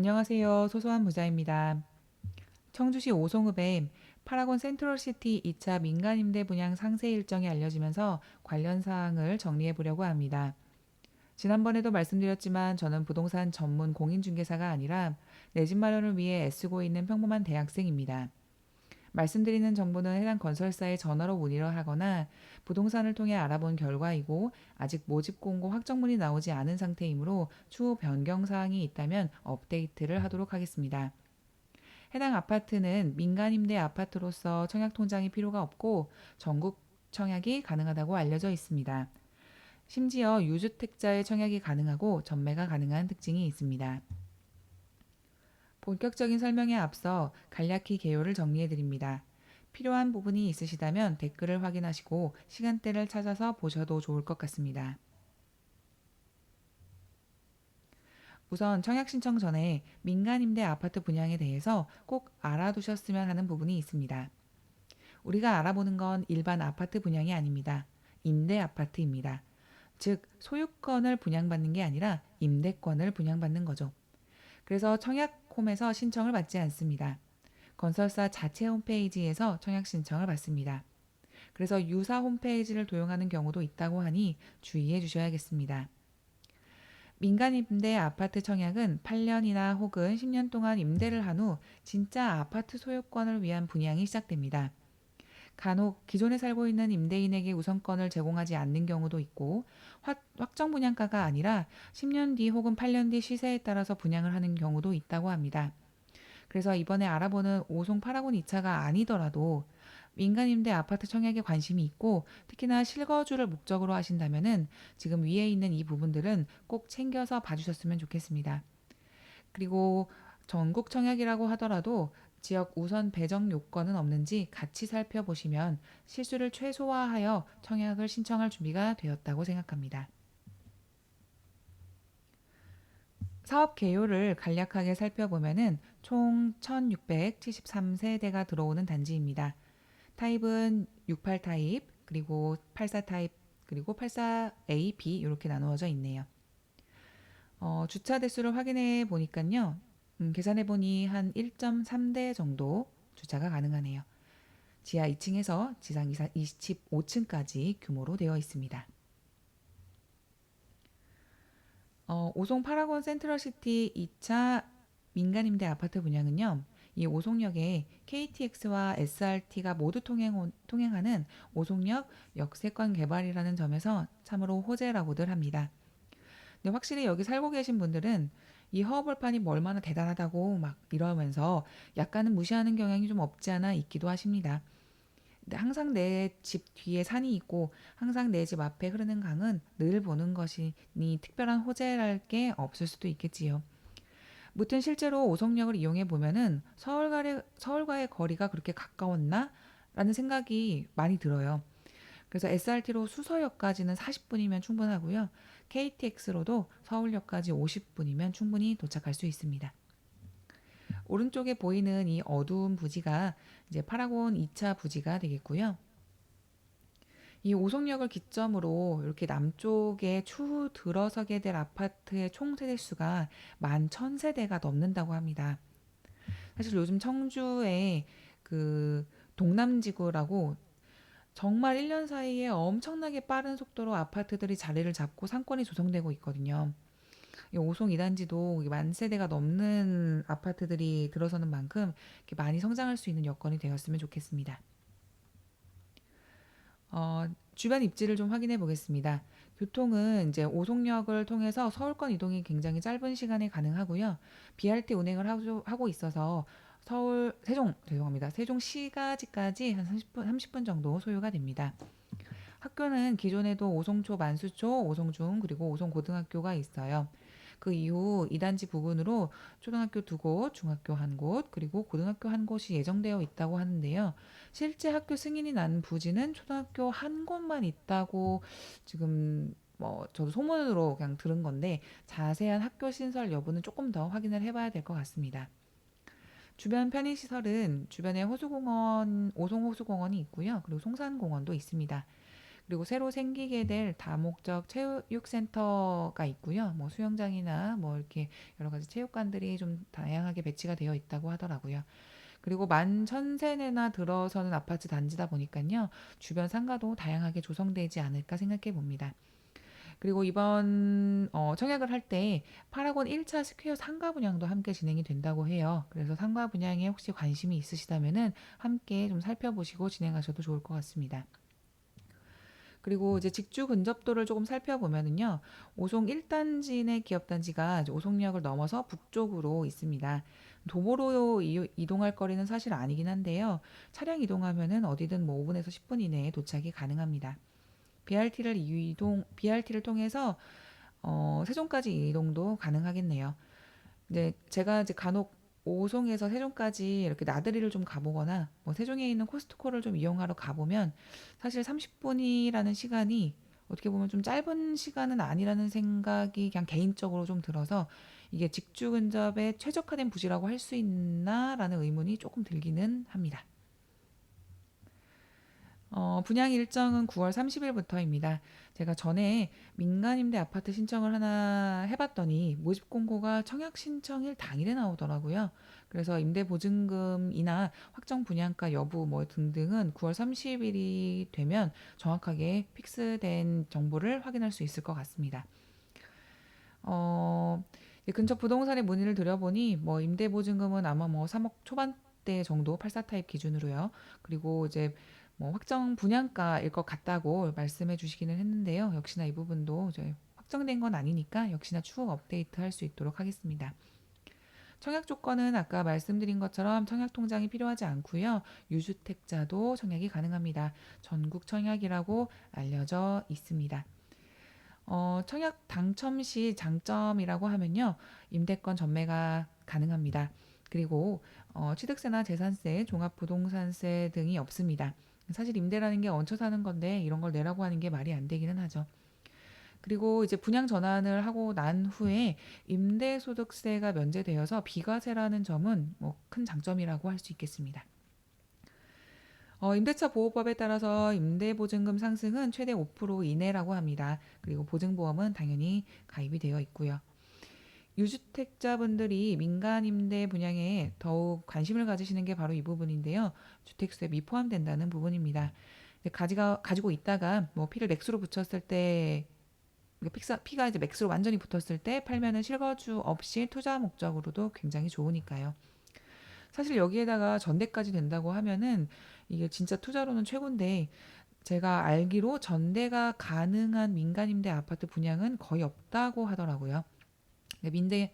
안녕하세요. 소소한 부자입니다. 청주시 오송읍에 파라곤 센트럴시티 2차 민간임대 분양 상세 일정이 알려지면서 관련 사항을 정리해 보려고 합니다. 지난번에도 말씀드렸지만 저는 부동산 전문 공인중개사가 아니라 내 집 마련을 위해 애쓰고 있는 평범한 대학생입니다. 말씀드리는 정보는 해당 건설사에 전화로 문의를 하거나 부동산을 통해 알아본 결과이고 아직 모집 공고 확정문이 나오지 않은 상태이므로 추후 변경 사항이 있다면 업데이트를 하도록 하겠습니다. 해당 아파트는 민간 임대 아파트로서 청약 통장이 필요가 없고 전국 청약이 가능하다고 알려져 있습니다. 심지어 유주택자의 청약이 가능하고 전매가 가능한 특징이 있습니다. 본격적인 설명에 앞서 간략히 개요를 정리해 드립니다. 필요한 부분이 있으시다면 댓글을 확인하시고 시간대를 찾아서 보셔도 좋을 것 같습니다. 우선 청약 신청 전에 민간 임대 아파트 분양에 대해서 꼭 알아두셨으면 하는 부분이 있습니다. 우리가 알아보는 건 일반 아파트 분양이 아닙니다. 임대 아파트입니다. 즉, 소유권을 분양받는 게 아니라 임대권을 분양받는 거죠. 그래서 청약홈에서 신청을 받지 않습니다. 건설사 자체 홈페이지에서 청약 신청을 받습니다. 그래서 유사 홈페이지를 도용하는 경우도 있다고 하니 주의해 주셔야겠습니다. 민간 임대 아파트 청약은 8년이나 혹은 10년 동안 임대를 한 후 진짜 아파트 소유권을 위한 분양이 시작됩니다. 간혹 기존에 살고 있는 임대인에게 우선권을 제공하지 않는 경우도 있고 확정 분양가가 아니라 10년 뒤 혹은 8년 뒤 시세에 따라서 분양을 하는 경우도 있다고 합니다. 그래서 이번에 알아보는 오송 파라곤 2차가 아니더라도 민간 임대 아파트 청약에 관심이 있고 특히나 실거주를 목적으로 하신다면은 지금 위에 있는 이 부분들은 꼭 챙겨서 봐주셨으면 좋겠습니다. 그리고 전국 청약이라고 하더라도 지역 우선 배정 요건은 없는지 같이 살펴보시면 실수를 최소화하여 청약을 신청할 준비가 되었다고 생각합니다. 사업 개요를 간략하게 살펴보면은 총 1673세대가 들어오는 단지입니다. 타입은 68 타입, 그리고 84 타입, 그리고 84A, B 이렇게 나누어져 있네요. 주차 대수를 확인해 보니까요. 계산해 보니 한 1.3대 정도 주차가 가능하네요. 지하 2층에서 지상 25층까지 규모로 되어 있습니다. 오송 파라곤 센트럴시티 2차 민간임대 아파트 분양은요. 이 오송역에 KTX와 SRT가 모두 통행하는 오송역 역세권 개발이라는 점에서 참으로 호재라고들 합니다. 근데 확실히 여기 살고 계신 분들은 이 허허벌판이 뭐 얼마나 대단하다고 막 이러면서 약간은 무시하는 경향이 좀 없지 않아 있기도 하십니다. 근데 항상 내 집 뒤에 산이 있고 항상 내 집 앞에 흐르는 강은 늘 보는 것이니 특별한 호재랄 게 없을 수도 있겠지요. 무튼 실제로 오송역을 이용해 보면은 서울과의 거리가 그렇게 가까웠나? 라는 생각이 많이 들어요. 그래서 SRT로 수서역까지는 40분이면 충분하고요. KTX로도 서울역까지 50분이면 충분히 도착할 수 있습니다. 오른쪽에 보이는 이 어두운 부지가 이제 파라곤 2차 부지가 되겠고요. 이 오송역을 기점으로 이렇게 남쪽에 추후 들어서게 될 아파트의 총 세대수가 11,000세대가 넘는다고 합니다. 사실 요즘 청주에 그 동남지구라고 정말 1년 사이에 엄청나게 빠른 속도로 아파트들이 자리를 잡고 상권이 조성되고 있거든요. 이 오송 2단지도 만 세대가 넘는 아파트들이 들어서는 만큼 이렇게 많이 성장할 수 있는 여건이 되었으면 좋겠습니다. 주변 입지를 좀 확인해 보겠습니다. 교통은 이제 오송역을 통해서 서울권 이동이 굉장히 짧은 시간에 가능하고요. BRT 운행을 하고 있어서 죄송합니다. 세종시가지까지 한 30분 정도 소요가 됩니다. 학교는 기존에도 오송초, 만수초, 오송중, 그리고 오송고등학교가 있어요. 그 이후 2단지 부근으로 초등학교 2곳, 중학교 1곳, 그리고 고등학교 1곳이 예정되어 있다고 하는데요. 실제 학교 승인이 난 부지는 초등학교 1곳만 있다고 지금 저도 소문으로 그냥 들은 건데 자세한 학교 신설 여부는 조금 더 확인을 해봐야 될 것 같습니다. 주변 편의시설은 주변에 호수공원, 오송호수공원이 있고요. 그리고 송산공원도 있습니다. 그리고 새로 생기게 될 다목적 체육센터가 있고요. 뭐 수영장이나 뭐 이렇게 여러 가지 체육관들이 좀 다양하게 배치가 되어 있다고 하더라고요. 그리고 만 1000세대나 들어서는 아파트 단지다 보니까요. 주변 상가도 다양하게 조성되지 않을까 생각해 봅니다. 그리고 이번 청약을 할 때 파라곤 1차 스퀘어 상가 분양도 함께 진행이 된다고 해요. 그래서 상가 분양에 혹시 관심이 있으시다면은 함께 좀 살펴보시고 진행하셔도 좋을 것 같습니다. 그리고 이제 직주 근접도를 조금 살펴보면은요. 오송 1단지 내 기업단지가 오송역을 넘어서 북쪽으로 있습니다. 도보로 이동할 거리는 사실 아니긴 한데요. 차량 이동하면은 어디든 뭐 5분에서 10분 이내에 도착이 가능합니다. BRT를 통해서 세종까지 이동도 가능하겠네요. 네, 제가 이제 간혹 오송에서 세종까지 이렇게 나들이를 좀 가보거나 뭐 세종에 있는 코스트코를 좀 이용하러 가보면 사실 30분이라는 시간이 어떻게 보면 좀 짧은 시간은 아니라는 생각이 그냥 개인적으로 좀 들어서 이게 직주 근접에 최적화된 부지라고 할 수 있나라는 의문이 조금 들기는 합니다. 분양 일정은 9월 30일부터입니다. 제가 전에 민간임대 아파트 신청을 하나 해봤더니 모집 공고가 청약 신청일 당일에 나오더라고요. 그래서 임대보증금이나 확정 분양가 여부 뭐 등등은 9월 30일이 되면 정확하게 픽스된 정보를 확인할 수 있을 것 같습니다. 어, 근처 부동산에 문의를 드려보니 뭐 임대보증금은 아마 뭐 3억 초반대 정도 84 타입 기준으로요. 그리고 이제 뭐 확정 분양가일 것 같다고 말씀해 주시기는 했는데요. 역시나 이 부분도 이제 확정된 건 아니니까 역시나 추후 업데이트 할 수 있도록 하겠습니다. 청약 조건은 아까 말씀드린 것처럼 청약 통장이 필요하지 않고요. 유주택자도 청약이 가능합니다. 전국 청약이라고 알려져 있습니다. 청약 당첨 시 장점이라고 하면요. 임대권 전매가 가능합니다. 그리고 취득세나 재산세, 종합부동산세 등이 없습니다. 사실 임대라는 게 얹혀 사는 건데 이런 걸 내라고 하는 게 말이 안 되기는 하죠. 그리고 이제 분양 전환을 하고 난 후에 임대소득세가 면제되어서 비과세라는 점은 뭐 큰 장점이라고 할 수 있겠습니다. 임대차 보호법에 따라서 임대보증금 상승은 최대 5% 이내라고 합니다. 그리고 보증보험은 당연히 가입이 되어 있고요. 유주택자분들이 민간 임대 분양에 더욱 관심을 가지시는 게 바로 이 부분인데요. 주택수에 미포함된다는 부분입니다. 가지고 있다가 뭐 피를 맥수로 붙였을 때 피가 이제 맥스로 완전히 붙었을 때 팔면은 실거주 없이 투자 목적으로도 굉장히 좋으니까요. 사실 여기에다가 전대까지 된다고 하면은 이게 진짜 투자로는 최고인데 제가 알기로 전대가 가능한 민간 임대 아파트 분양은 거의 없다고 하더라고요.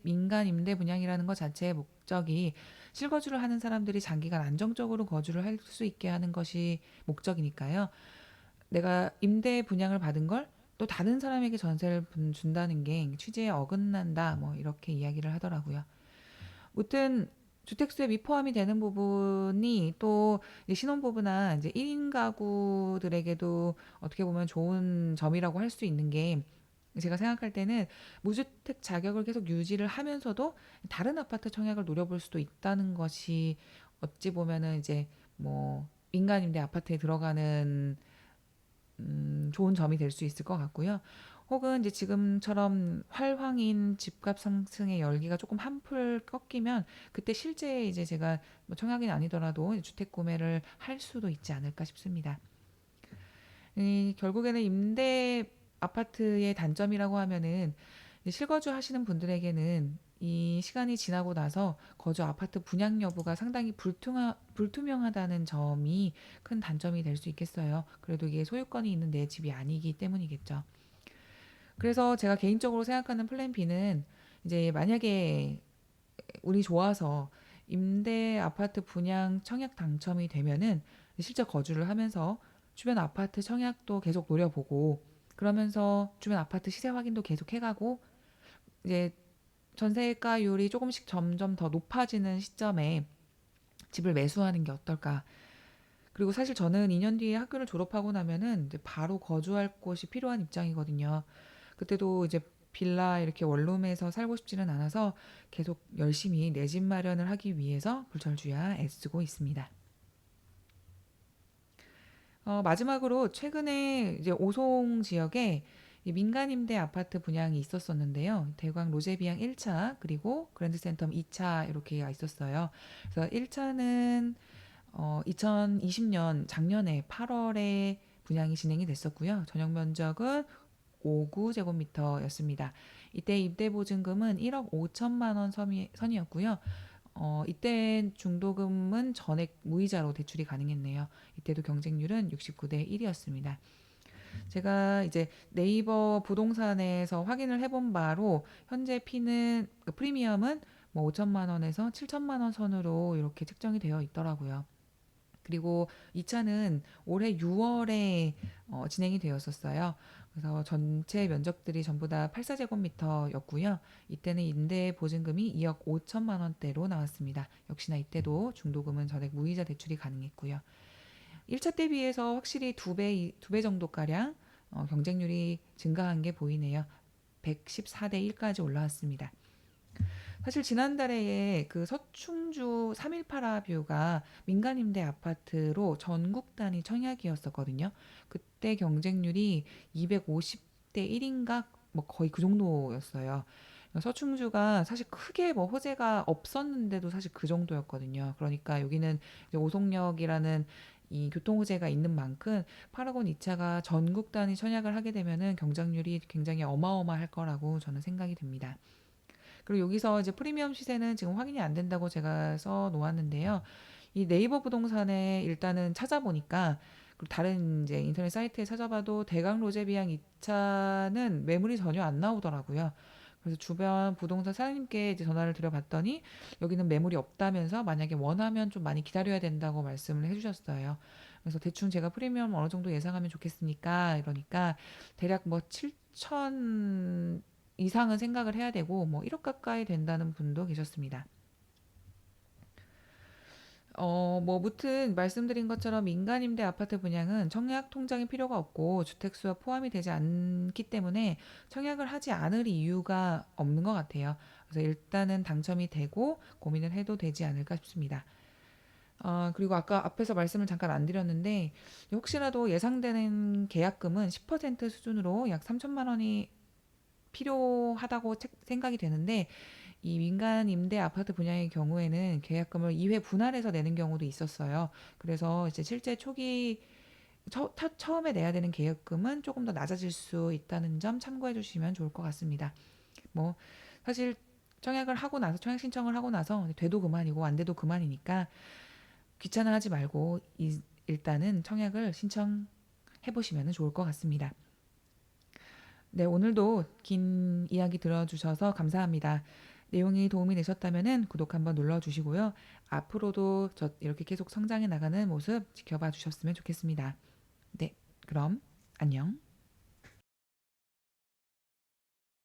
민간 임대 분양이라는 것 자체의 목적이 실거주를 하는 사람들이 장기간 안정적으로 거주를 할 수 있게 하는 것이 목적이니까요. 내가 임대 분양을 받은 걸 또 다른 사람에게 전세를 준다는 게 취지에 어긋난다. 뭐 이렇게 이야기를 하더라고요. 무튼 주택수에 미포함이 되는 부분이 또 이제 신혼부부나 이제 1인 가구들에게도 어떻게 보면 좋은 점이라고 할 수 있는 게 제가 생각할 때는 무주택 자격을 계속 유지를 하면서도 다른 아파트 청약을 노려볼 수도 있다는 것이 어찌 보면은 이제 뭐 민간임대 아파트에 들어가는 좋은 점이 될 수 있을 것 같고요. 혹은 이제 지금처럼 활황인 집값 상승의 열기가 조금 한풀 꺾이면 그때 실제 이제 제가 뭐 청약이 아니더라도 주택 구매를 할 수도 있지 않을까 싶습니다. 결국에는 임대 아파트의 단점이라고 하면은 실거주 하시는 분들에게는 이 시간이 지나고 나서 거주 아파트 분양 여부가 상당히 불투명하다는 점이 큰 단점이 될 수 있겠어요. 그래도 이게 소유권이 있는 내 집이 아니기 때문이겠죠. 그래서 제가 개인적으로 생각하는 플랜 B는 이제 만약에 운이 좋아서 임대 아파트 분양 청약 당첨이 되면은 실제 거주를 하면서 주변 아파트 청약도 계속 노려보고 그러면서 주변 아파트 시세 확인도 계속 해가고 이제 전세가율이 조금씩 점점 더 높아지는 시점에 집을 매수하는 게 어떨까. 그리고 사실 저는 2년 뒤에 학교를 졸업하고 나면은 이제 바로 거주할 곳이 필요한 입장이거든요. 그때도 이제 빌라 이렇게 원룸에서 살고 싶지는 않아서 계속 열심히 내 집 마련을 하기 위해서 불철주야 애쓰고 있습니다. 마지막으로 최근에 이제 오송 지역에 이 민간 임대 아파트 분양이 있었었는데요. 대광 로제비앙 1차 그리고 그랜드센텀 2차 이렇게가 있었어요. 그래서 1차는 2020년 작년에 8월에 분양이 진행이 됐었고요. 전용 면적은 5구제곱미터였습니다. 이때 임대 보증금은 1억 5천만 원 선이었고요. 이때 중도금은 전액 무이자로 대출이 가능했네요. 이때도 경쟁률은 69대 1이었습니다. 제가 이제 네이버 부동산에서 확인을 해본 바로 현재 피는 그 프리미엄은 뭐 5천만 원에서 7천만 원 선으로 이렇게 책정이 되어 있더라고요. 그리고 2차는 올해 6월에 진행이 되었었어요. 그래서 전체 면적들이 전부 다 84제곱미터였고요. 이때는 임대 보증금이 2억 5천만 원대로 나왔습니다. 역시나 이때도 중도금은 전액 무이자 대출이 가능했고요. 1차 때 비해서 확실히 두 배 정도가량 경쟁률이 증가한 게 보이네요. 114대 1까지 올라왔습니다. 사실 지난달에 그 서충주 318아뷰가 민간임대 아파트로 전국 단위 청약이었었거든요. 그때 경쟁률이 250대 1인가 뭐 거의 그 정도였어요. 서충주가 사실 크게 뭐 호재가 없었는데도 사실 그 정도였거든요. 그러니까 여기는 이제 오송역이라는 이 교통 호재가 있는 만큼 파라곤 2차가 전국 단위 청약을 하게 되면은 경쟁률이 굉장히 어마어마할 거라고 저는 생각이 듭니다. 그리고 여기서 이제 프리미엄 시세는 지금 확인이 안 된다고 제가 써 놓았는데요. 이 네이버 부동산에 일단은 찾아보니까 그리고 다른 이제 인터넷 사이트에 찾아봐도 대강 로제비앙 2차는 매물이 전혀 안 나오더라고요. 그래서 주변 부동산 사장님께 이제 전화를 드려봤더니 여기는 매물이 없다면서 만약에 원하면 좀 많이 기다려야 된다고 말씀을 해주셨어요. 그래서 대충 제가 프리미엄 어느 정도 예상하면 좋겠습니까? 이러니까 대략 뭐 7천 이상은 생각을 해야 되고 뭐 1억 가까이 된다는 분도 계셨습니다. 뭐 무튼 말씀드린 것처럼 민간 임대 아파트 분양은 청약 통장이 필요가 없고 주택 수가 포함이 되지 않기 때문에 청약을 하지 않을 이유가 없는 것 같아요. 그래서 일단은 당첨이 되고 고민을 해도 되지 않을까 싶습니다. 그리고 아까 앞에서 말씀을 잠깐 안 드렸는데 혹시라도 예상되는 계약금은 10% 수준으로 약 3천만 원이 필요하다고 생각이 되는데 이 민간 임대 아파트 분양의 경우에는 계약금을 2회 분할해서 내는 경우도 있었어요. 그래서 이제 실제 초기 처음에 내야 되는 계약금은 조금 더 낮아질 수 있다는 점 참고해 주시면 좋을 것 같습니다. 뭐 사실 청약을 하고 나서 청약 신청을 하고 나서 돼도 그만이고 안 돼도 그만이니까 귀찮아하지 말고 일단은 청약을 신청해 보시면 좋을 것 같습니다. 네, 오늘도 긴 이야기 들어주셔서 감사합니다. 내용이 도움이 되셨다면 구독 한번 눌러주시고요. 앞으로도 저 이렇게 계속 성장해 나가는 모습 지켜봐 주셨으면 좋겠습니다. 네, 그럼 안녕.